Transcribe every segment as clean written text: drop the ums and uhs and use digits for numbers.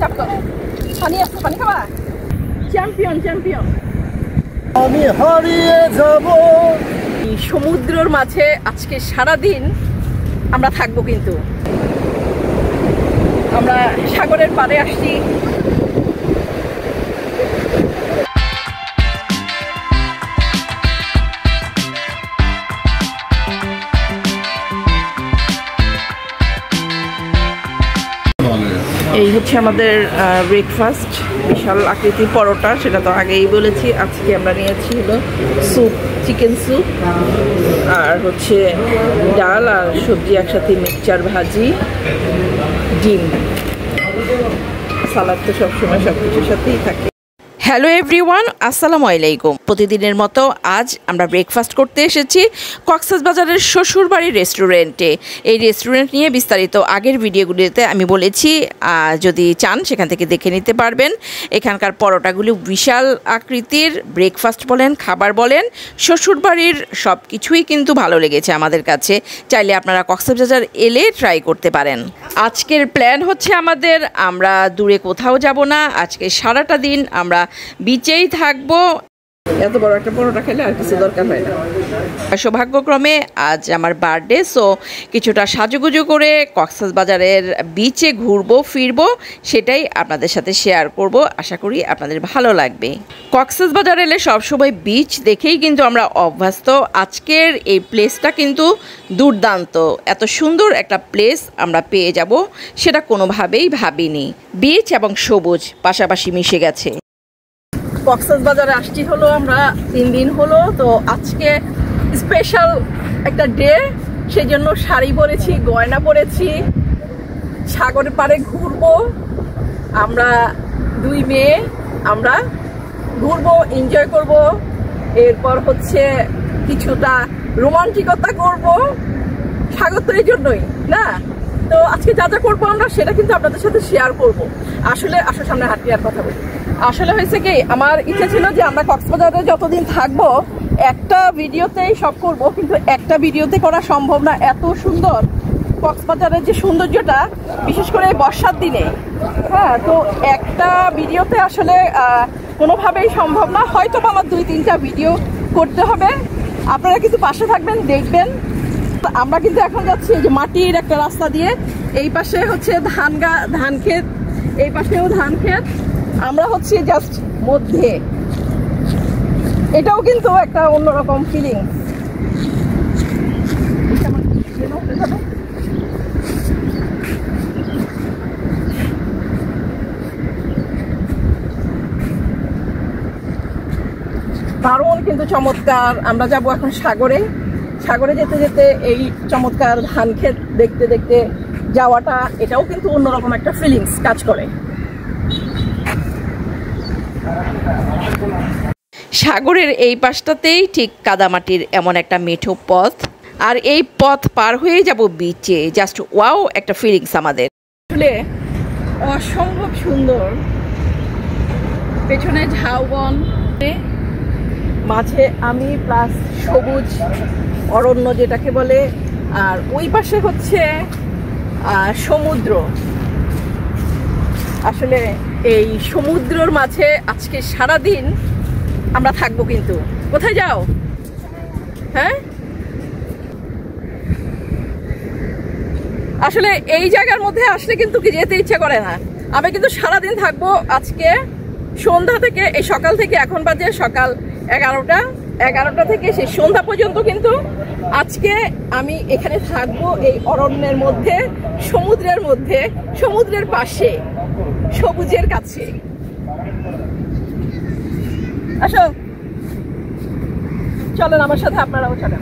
চাপ করো। পানি আছে, পানি খাবা? Champion champion. আমি হারিয়ে যাব। সমুদ্রের মাঝে আজকে সারাদিন আমরা থাকবো, কিন্তু আমরা সাগরের পাড়ে আসছি। এই হচ্ছে আমাদের ব্রেকফাস্ট, বিশাল আকৃতির পরোটা, সেটা তো আগেই বলেছি। আজকে আমরা নিয়েছি হলো স্যুপ, চিকেন স্যুপ, আর হচ্ছে ডাল আর সবজি একসাথে, মিক্সচার, ভাজি, ডিম, সালাদ তো সবসময় সব কিছুর সাথেই থাকে। হ্যালো এভরিওয়ান, আসসালামু আলাইকুম। প্রতিদিনের মতো আজ আমরা ব্রেকফাস্ট করতে এসেছি কক্সবাজারের শ্বশুরবাড়ির রেস্টুরেন্টে। এই রেস্টুরেন্ট নিয়ে বিস্তারিত আগের ভিডিওগুলিতে আমি বলেছি, যদি চান সেখান থেকে দেখে নিতে পারবেন। এখানকার পরোটাগুলি বিশাল আকৃতির, ব্রেকফাস্ট বলেন, খাবার বলেন, শ্বশুরবাড়ির সব কিছুই কিন্তু ভালো লেগেছে আমাদের কাছে। চাইলে আপনারা কক্সবাজার এলে ট্রাই করতে পারেন। আজকের প্ল্যান হচ্ছে আমাদের, আমরা দূরে কোথাও যাব না। আজকে সারাটা দিন আমরা বিচেই থাকবো। এত বড় একটা পরোটা খেলে আর কিছু দরকার হয় না। সৌভাগ্যক্রমে আজ আমার বার্থডে, সো কিছুটা সাজুগুজু করে কক্সবাজারের বিচে ঘুরবো ফিরবো, সেটাই আপনাদের সাথে শেয়ার করব। আশা করি আপনাদের ভালো লাগবে। কক্সবাজার এলে সবসময় বিচ দেখেই কিন্তু আমরা অভ্যস্ত। আজকের এই প্লেসটা কিন্তু দুর্দান্ত। এত সুন্দর একটা প্লেস আমরা পেয়ে যাব সেটা কোনোভাবেই ভাবিনি। বিচ এবং সবুজ পাশাপাশি মিশে গেছে। কক্সবাজারে আসছি হলো আমরা 3 দিন হলো, তো আজকে স্পেশাল একটা ডে, সেই জন্য শাড়ি পরেছি, গয়না পরেছি, সাগরের পাড়ে ঘুরবো। আমরা 2 মেয়ে আমরা ঘুরবো, এনজয় করব, এরপর হচ্ছে কিছুটা রোমান্টিকতা করব। সাগর তো এই জন্যই না, তো আজকে যা যা করবো আমরা সেটা কিন্তু আপনাদের সাথে শেয়ার করব। আসলে সামনে হাঁটি আর কথা বলি। আসলে হয়েছে কি, আমার ইচ্ছা ছিল যে আমরা কক্সবাজারে যতদিন থাকবো একটা ভিডিওতেই সব করব, কিন্তু একটা ভিডিওতে করা সম্ভব না। এত সুন্দর কক্সবাজারের যে সৌন্দর্যটা, বিশেষ করে বর্ষার দিনে, হ্যাঁ, তো একটা ভিডিওতে আসলে কোনোভাবেই সম্ভব না। হয়তো আমার 2-3টা ভিডিও করতে হবে। আপনারা কিন্তু পাশে থাকবেন, দেখবেন। আমরা কিন্তু এখন যাচ্ছি যে মাটির একটা রাস্তা দিয়ে, এই পাশে হচ্ছে ধান ক্ষেত, এই পাশেও ধান ক্ষেত, আমরা হচ্ছে জাস্ট মধ্যে। এটাও কিন্তু একটা অন্যরকম ফিলিং। দারুণ কিন্তু চমৎকার। আমরা যাব এখন সাগরে। সাগরে যেতে যেতে এই চমৎকার ধান ক্ষেত দেখতে দেখতে যাওয়াটা, এটাও কিন্তু অন্যরকম একটা ফিলিংস কাজ করে। সাগরের এই পাশটাতেই ঠিক কাদামাটির এমন একটা মেঠো পথ, আর এই পথ পার হয়ে যাব বিচে। জাস্ট ওয়াও একটা ফিলিংস আমাদের। আসলে অসম্ভব সুন্দর। পেছনে ঝাউবন, মাঝে আমি, প্লাস সবুজ অরণ্য যেটাকে বলে, আর ওই পাশে হচ্ছে সমুদ্র। আসলে এই সমুদ্রের মাঝে আজকে সারাদিন আমরা থাকবো, কিন্তু কোথায় যাও? হ্যাঁ, আসলে এই জায়গার মধ্যে আসলে কিন্তু কি যেতে ইচ্ছা করে না। আমি কিন্তু সারাদিন থাকবো আজকে, সন্ধ্যা থেকে, এই সকাল থেকে, এখন বাজে সকাল 11টা থেকে সেই সন্ধ্যা পর্যন্ত কিন্তু আজকে আমি এখানে থাকবো, এই অরণ্যের মধ্যে, সমুদ্রের মধ্যে, সমুদ্রের পাশে, সবুজের কাছে। আসো, চলেন আমার সাথে, আপনারাও চলেন।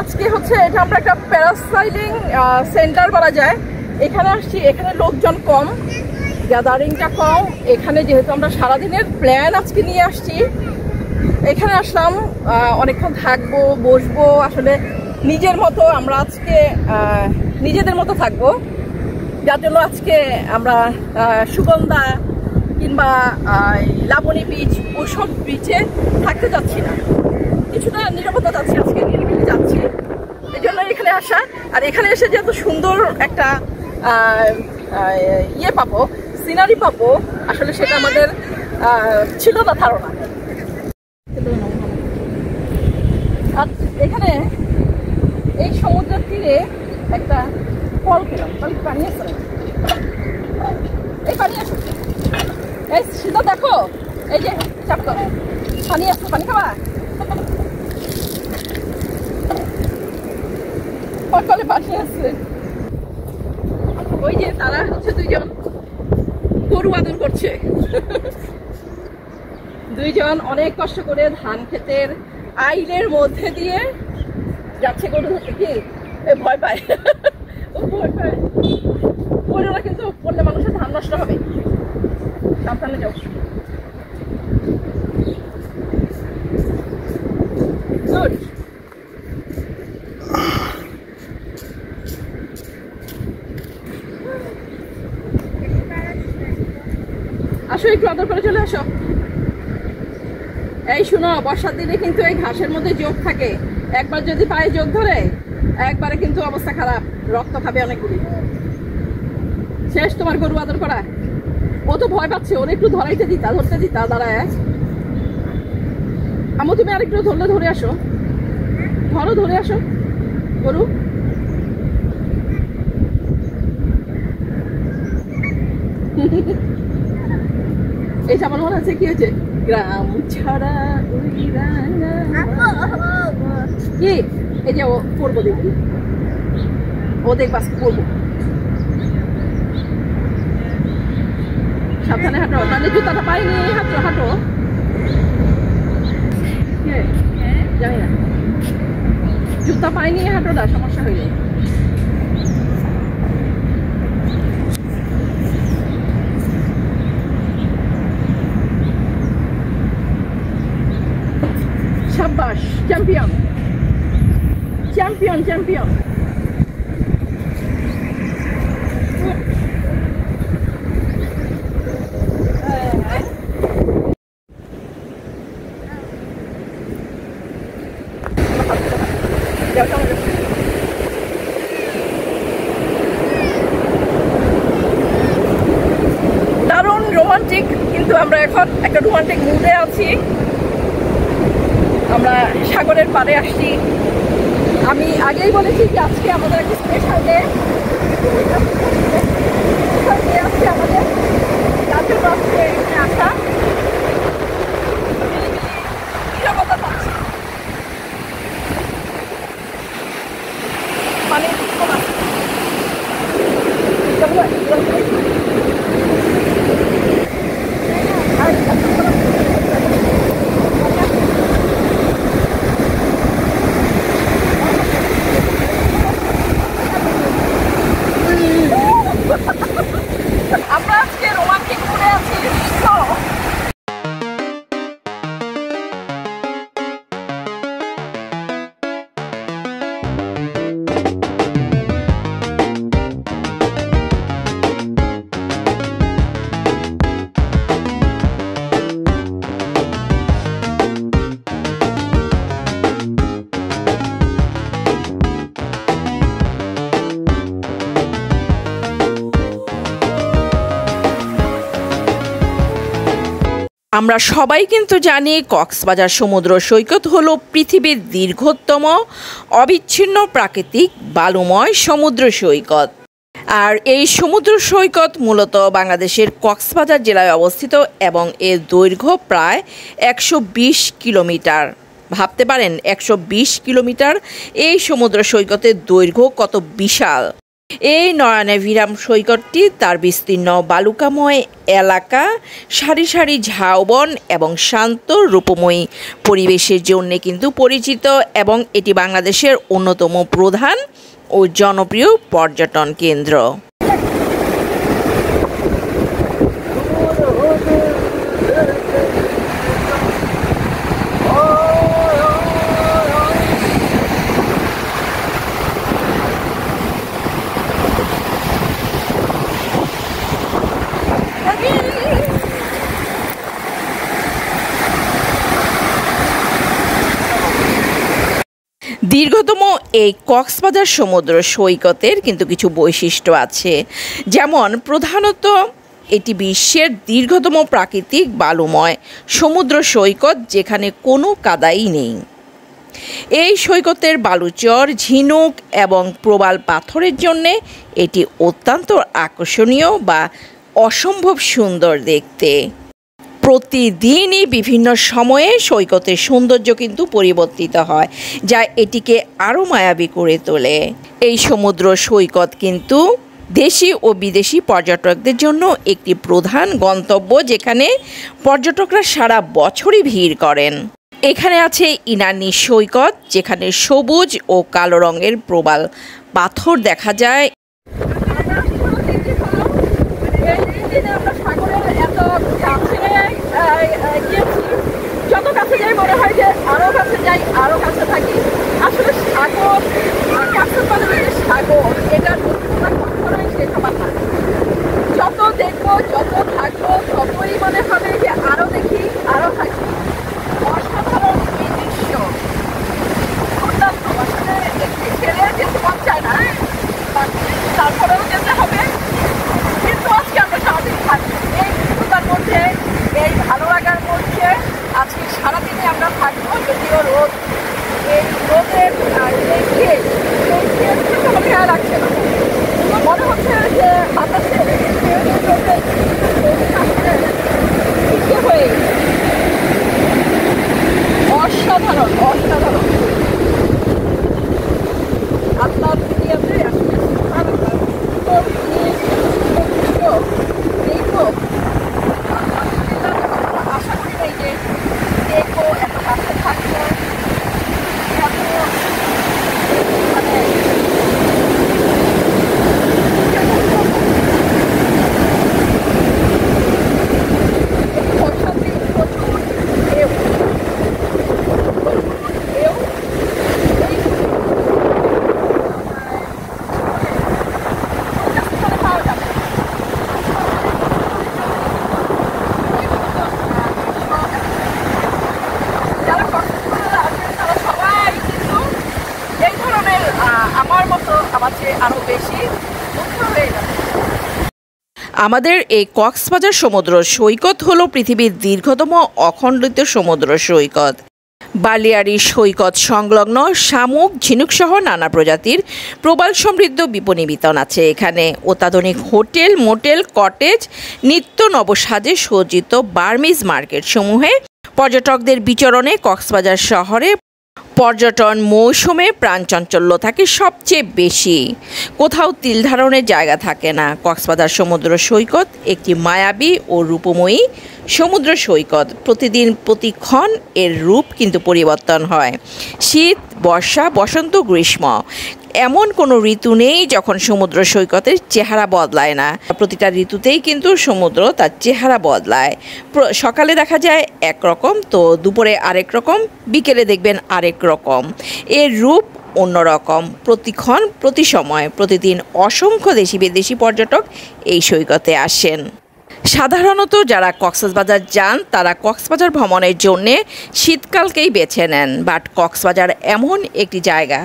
আজকে হচ্ছে এটা আমরা একটা প্যারাসাইলিং সেন্টার বলা যায়। এখানে আসছি, এখানে লোকজন কম, গ্যাদারিংটা কম। এখানে যেহেতু আমরা সারাদিনের প্ল্যান আজকে নিয়ে আসছি, এখানে আসলাম, অনেকক্ষণ থাকবো, বসবো। আসলে নিজের মতো আমরা আজকে নিজেদের মতো থাকবো, যার জন্য আজকে আমরা সুগন্ধা কিংবা লাবণী বিচ ওসব বিচে থাকতে যাচ্ছি না, কিছুটা নিরাপত্তা যাচ্ছি, আজকে নিরিবিলি যাচ্ছি, এই জন্য এখানে আসা। আর এখানে এসে যে এত সুন্দর একটা ইয়ে পাবো, সিনারি পাবো, আসলে সেটা আমাদের ছিল না ধারণা। আর এখানে এই সমুদ্রের তীরে একটা ফল পেলাম, পানি আছে, এই পানি আছে, এই সিধা দেখো, এই যে চাপটা পানি আছে, পানি খাবা? ফলে পানি আছে। ওই যে তারা হচ্ছে দুইজন গরু আদর করছে, দুইজন অনেক কষ্ট করে ধান ক্ষেতের আইলের মধ্যে দিয়ে যাচ্ছে গরু ধরতে। কি ভয় পায়, ও ভয় পায়, পড়ে না, কিন্তু পড়লে মানুষের ধান নষ্ট হবে, সাবধানে যাও। গুড। আসো, একটু আদর করে চলে আসো। এই শুনো, বর্ষার দিনে কিন্তু এই ঘাসের মধ্যে যোগ থাকে, একবার যদি পায়ে যোগ ধরে একবারে কিন্তু অবস্থা খারাপ, রক্ত খাবে অনেকগুলি। শেষ তোমার গরু আদর করা। ও তো ভয় পাচ্ছে, ওর একটু ধরতে দিতা দাঁড়ায়। আমু তুমি আরেকটু ধরে আসো, ধরে আসো গরু। এই সামান মনে আছে কি হয়েছে, গ্রাম ছাড়া কি, এই যে ও পড়বো, দেখবি ও দেখবা পড়বো, সাবধানে হাঁটো, তাহলে জুতাটা পাইনি, হাঁটো জানি না, জুতা পাইনি হাঁটোটা সমস্যা হইলে। সাব্বাস, চ্যাম্পিয়ন। দারুণ রোমান্টিক, কিন্তু আমরা এখন একটা রোমান্টিক মুডে আছি, আমরা সাগরের পাড়ে আসছি। আমি আগেই বলেছি যে আজকে আমাদের একটা স্পেশাল ডে, আজকে আমাদের যার জন্য আজকে এখানে আসা, নিরাপত্তা পাচ্ছি, মানে আমরা আজকে রোমান্টিক মুডে আছি। আমরা সবাই কিন্তু জানি কক্সবাজার সমুদ্র সৈকত হলো পৃথিবীর দীর্ঘতম অবিচ্ছিন্ন প্রাকৃতিক বালুময় সমুদ্র সৈকত। আর এই সমুদ্র সৈকত মূলত বাংলাদেশের কক্সবাজার জেলায় অবস্থিত এবং এর দৈর্ঘ্য প্রায় 120 কিলোমিটার। ভাবতে পারেন 120 কিলোমিটার, এই সমুদ্র সৈকতের দৈর্ঘ্য কত বিশাল। এই নয়নাভিরাম সৈকতটি তার বিস্তীর্ণ বালুকাময় এলাকা, সারি সারি ঝাউবন এবং শান্ত রূপময়ী পরিবেশের জন্য কিন্তু পরিচিত, এবং এটি বাংলাদেশের অন্যতম প্রধান ও জনপ্রিয় পর্যটন কেন্দ্র। দীর্ঘতম এই কক্সবাজার সমুদ্র সৈকতের কিন্তু কিছু বৈশিষ্ট্য আছে, যেমন প্রধানত এটি বিশ্বের দীর্ঘতম প্রাকৃতিক বালুময় সমুদ্র সৈকত, যেখানে কোনো কাদাই নেই। এই সৈকতের বালুচর, ঝিনুক এবং প্রবাল পাথরের জন্যে এটি অত্যন্ত আকর্ষণীয় বা অসম্ভব সুন্দর দেখতে। প্রতিদিনই বিভিন্ন সময়ে সৈকতের সৌন্দর্য কিন্তু পরিবর্তিত হয়, যা এটিকে আরও মায়াবী করে তোলে। এই সমুদ্র সৈকত কিন্তু দেশি ও বিদেশি পর্যটকদের জন্য একটি প্রধান গন্তব্য, যেখানে পর্যটকরা সারা বছরই ভিড় করেন। এখানে আছে ইনানি সৈকত, যেখানে সবুজ ও কালো রঙের প্রবাল পাথর দেখা যায়। যত কাছে যাই মনে হয় যে আরো কাছে যাই, আরো কাছে থাকি। আসলে সাগর, সাগর এটা শেষ হবার না। যত দেখবো, যত থাকবো, ততই মনে হবে যে আরো দেখি, আরো থাকি। অসাধারণ এই দৃশ্য, দুর্দান্ত। আসলে একটি ছেড়ে যেতে মন চায় না, তারপরেও যেতে হবে। কিন্তু আজকে আমরা সারাদিন থাকবো এই ব্যস্ততার মধ্যে, এই ভালো লাগার মধ্যে। আজকে সারাদিনে আমরা থাকবো, যদিও রোদ, এই রোদের খেয়াল রাখছে না। মনে হচ্ছে যে বাতাসে হয়ে অসাধারণ, অসাধারণ। আপনার দুনিয়াতে আসলে দেখবো, আশা করি নাই যে দেখবো, এত কাছে থাকবো, আমাদের এই কক্সবাজার সমুদ্র সৈকত হলো পৃথিবীর দীর্ঘতম অখণ্ডিত সমুদ্র সৈকত। বালিয়াড়ি সৈকত সংলগ্ন শামুক, ঝিনুকসহ নানা প্রজাতির প্রবাল সমৃদ্ধ বিপণী বিতান আছে এখানে। অত্যাধুনিক হোটেল, মোটেল, কটেজ, নিত্য নবসাজে সজ্জিত বার্মিজ মার্কেট সমূহে পর্যটকদের বিচরণে কক্সবাজার শহরে পর্যটন মৌসুমে প্রাণচাঞ্চল্য থাকে সবচেয়ে বেশি। কোথাও তিল ধারণের জায়গা থাকে না। কক্সবাজার সমুদ্র সৈকত একটি মায়াবী ও রূপময়ী সমুদ্র সৈকত। প্রতিদিন প্রতিক্ষণ এর রূপ কিন্তু পরিবর্তন হয়। শীত, বর্ষা, বসন্ত, গ্রীষ্ম, এমন কোনো ঋতু নেই যখন সমুদ্র সৈকতের চেহারা বদলায় না। প্রতিটা ঋতুতেই কিন্তু সমুদ্র তার চেহারা বদলায়। সকালে দেখা যায় একরকম, তো দুপুরে আরেক রকম, বিকেলে দেখবেন আরেক রকম। এর রূপ অন্যরকম। প্রতিক্ষণ, প্রতি সময়, প্রতিদিন অসংখ্য দেশি বিদেশি পর্যটক এই সৈকতে আসেন। সাধারণত যারা কক্সবাজার যান তারা কক্সবাজার ভ্রমণের জন্যে শীতকালকেই বেছে নেন, বাট কক্সবাজার এমন একটি জায়গা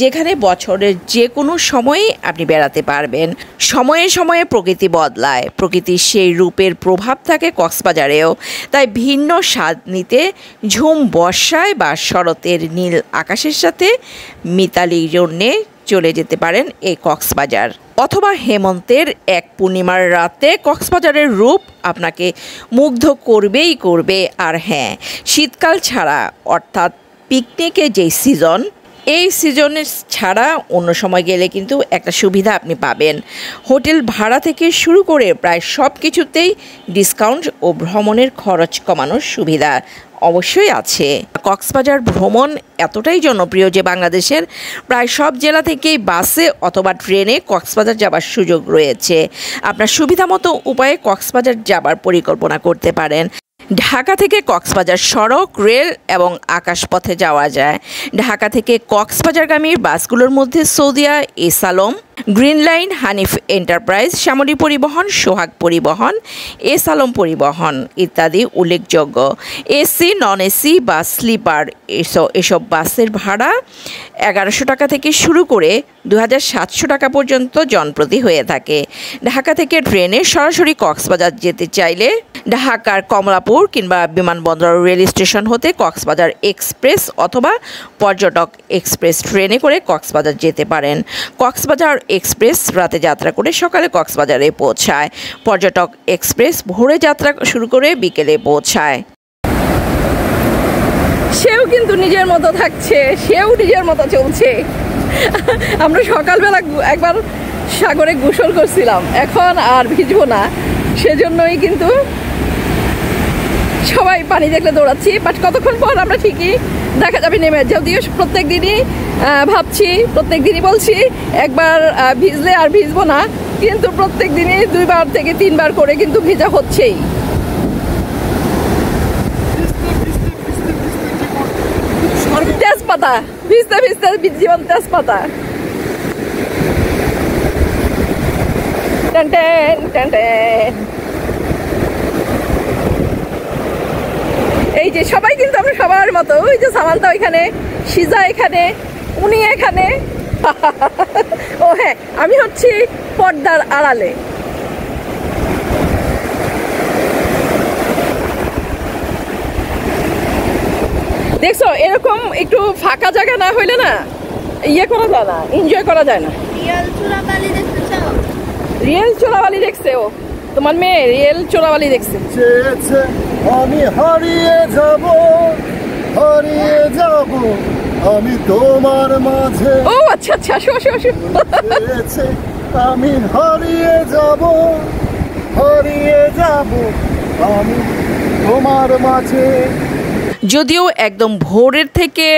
যেখানে বছরের যে কোনো সময়ই আপনি বেড়াতে পারবেন। সময়ে সময়ে প্রকৃতি বদলায়, প্রকৃতির সেই রূপের প্রভাব থাকে কক্সবাজারেও। তাই ভিন্ন স্বাদ নিতে ঝুম বর্ষায় বা শরতের নীল আকাশের সাথে মিতালির জন্যে চলে যেতে পারেন এই কক্সবাজার, অথবা হেমন্তের এক পূর্ণিমার রাতে কক্সবাজারের রূপ আপনাকে মুগ্ধ করবেই করবে। আর হ্যাঁ, শীতকাল ছাড়া, অর্থাৎ পিকনিকের যেই সিজন, এই সিজনে ছাড়া অন্য সময় গেলে কিন্তু একটা সুবিধা আপনি পাবেন। হোটেল ভাড়া থেকে শুরু করে প্রায় সব কিছুতেই ডিসকাউন্ট ও ভ্রমণের খরচ কমানোর সুবিধা অবশ্যই আছে। কক্সবাজার ভ্রমণ এতটাই জনপ্রিয় যে বাংলাদেশের প্রায় সব জেলা থেকেই বাসে অথবা ট্রেনে কক্সবাজার যাবার সুযোগ রয়েছে। আপনার সুবিধামতো উপায়ে কক্সবাজার যাবার পরিকল্পনা করতে পারেন। ঢাকা থেকে কক্সবাজার সড়ক, রেল এবং আকাশপথে যাওয়া যায়। ঢাকা থেকে কক্সবাজারগামী বাসগুলোর মধ্যে Saudia, S Alam, Green Line, Hanif Enterprise, Shyamoli Paribahan, Sohag Paribahan, S Alam Paribahan ইত্যাদি উল্লেখযোগ্য। এসি, নন এসি বা স্লিপার এসব বাসের ভাড়া 1100 টাকা থেকে শুরু করে 2700 টাকা পর্যন্ত জনপ্রতি হয়ে থাকে। ঢাকা থেকে ট্রেনে সরাসরি কক্সবাজার যেতে চাইলে ঢাকার কমলাপুর কিংবা বিমানবন্দর রেল স্টেশন হতে কক্সবাজার এক্সপ্রেস অথবা পর্যটক এক্সপ্রেস ট্রেনে করে কক্সবাজার যেতে পারেন। কক্সবাজার এক্সপ্রেস রাতে যাত্রা করে সকালে কক্সবাজারে পৌঁছায়। পর্যটক এক্সপ্রেস ভোরে যাত্রা শুরু করে বিকেলে পৌঁছায়। সেও কিন্তু নিজের মতো থাকছে, সেও নিজের মতো চলছে। আমরা সকালবেলা একবার সাগরে গোসল করছিলাম, এখন আর ভিজবো না, সেজন্যই কিন্তু সবাই পানি দেখলে দৌড়াচ্ছি। বাট কতক্ষণ পর আমরা ঠিকই দেখা যাবে নেমে, যদিও প্রত্যেক দিনই ভাবছি, প্রত্যেক দিনই বলছি একবার ভিজলে আর ভিজবো না, কিন্তু প্রত্যেক দিনই 2বার থেকে 3বার করে কিন্তু ভিজা হচ্ছেই। তেজপাতা ভিজতে ভিজতে জীবন তেজপাতা। এই যে সবাই কিন্তু আমরা সবার মতো, ওই যে সামান্তা ওইখানে, সিজা এখানে, উনি এখানে। ও হ্যাঁ, আমি হচ্ছি পর্দার আড়ালে। দেখছো, এরকম একটু ফাঁকা জায়গা না হইলে না ইয়ে করা যায় না, এনজয় করা যায় না। রিয়েল চোরাবালি দেখছে ও, তোমার মেয়ে রিয়েল চোরাবালি দেখছে। আমি হারিয়ে যাব, হারিয়ে যাব আমি তোমার মাঝে। ও আচ্ছা আচ্ছা, আসো আসো আসো। আমি হারিয়ে যাব, হারিয়ে যাব আমি তোমার মাঝে। যদিও একদম ভোরের থেকে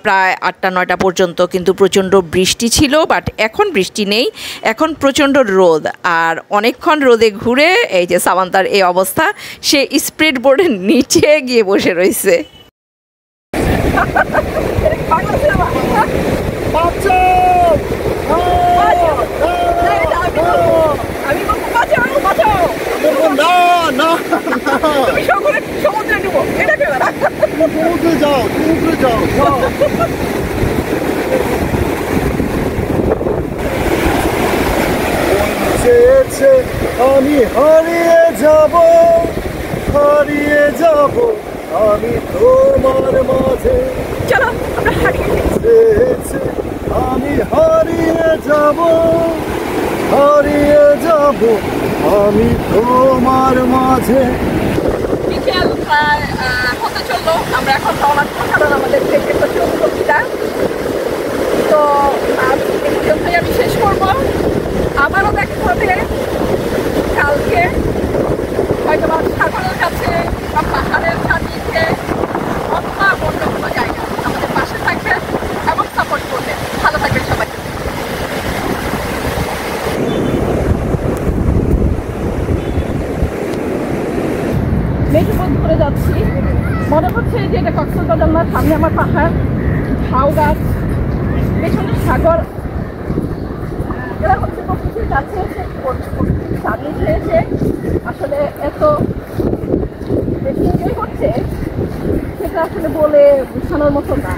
প্রায় 8টা-9টা পর্যন্ত কিন্তু প্রচণ্ড বৃষ্টি ছিল, বাট এখন বৃষ্টি নেই, এখন প্রচণ্ড রোদ। আর অনেকক্ষণ রোদে ঘুরে এই যে সামান্তার এই অবস্থা, সে স্প্রেড বোর্ডের নিচে গিয়ে বসে রয়েছে। যাও, যাও, যাও। আমি হারিয়ে যাব, হারিয়ে যাব আমি তোমার মাঝে। চলো আমরা হারিয়ে আমি হারিয়ে যাব, হারিয়ে যাব আমি তোমার মাঝে। বিকেল প্রায় হতে চললো, আমরা এখন রওনা করবো, কারণ আমাদের ট্রেনের প্রতিযোগিতা। তো আজ এই ভিডিওটাই আমি শেষ করবো। আবারও দেখা হবে কালকে, হয়তো বা সাগরের কাছে বা পাহাড়ের সান্নিধ্যে অথবা অন্য কোনো জায়গা। আমাদের পাশে থাকবেন এবং সাপোর্ট করবেন। ভালো থাকবেন সবাই। মেঠো পথ ধরে যাচ্ছি, মনে হচ্ছে যে এটা কক্সবাজার না, সামনে আমার পাহাড়, ঝাউ গাছ, পেছনে সাগর। এরা হচ্ছে প্রকৃতির কাছে এসে, প্রকৃতির সান্নিধ্যে এসে আসলে এত বেশি এনজয় করছে, সেটা আসলে বলে বোঝানোর মতো না।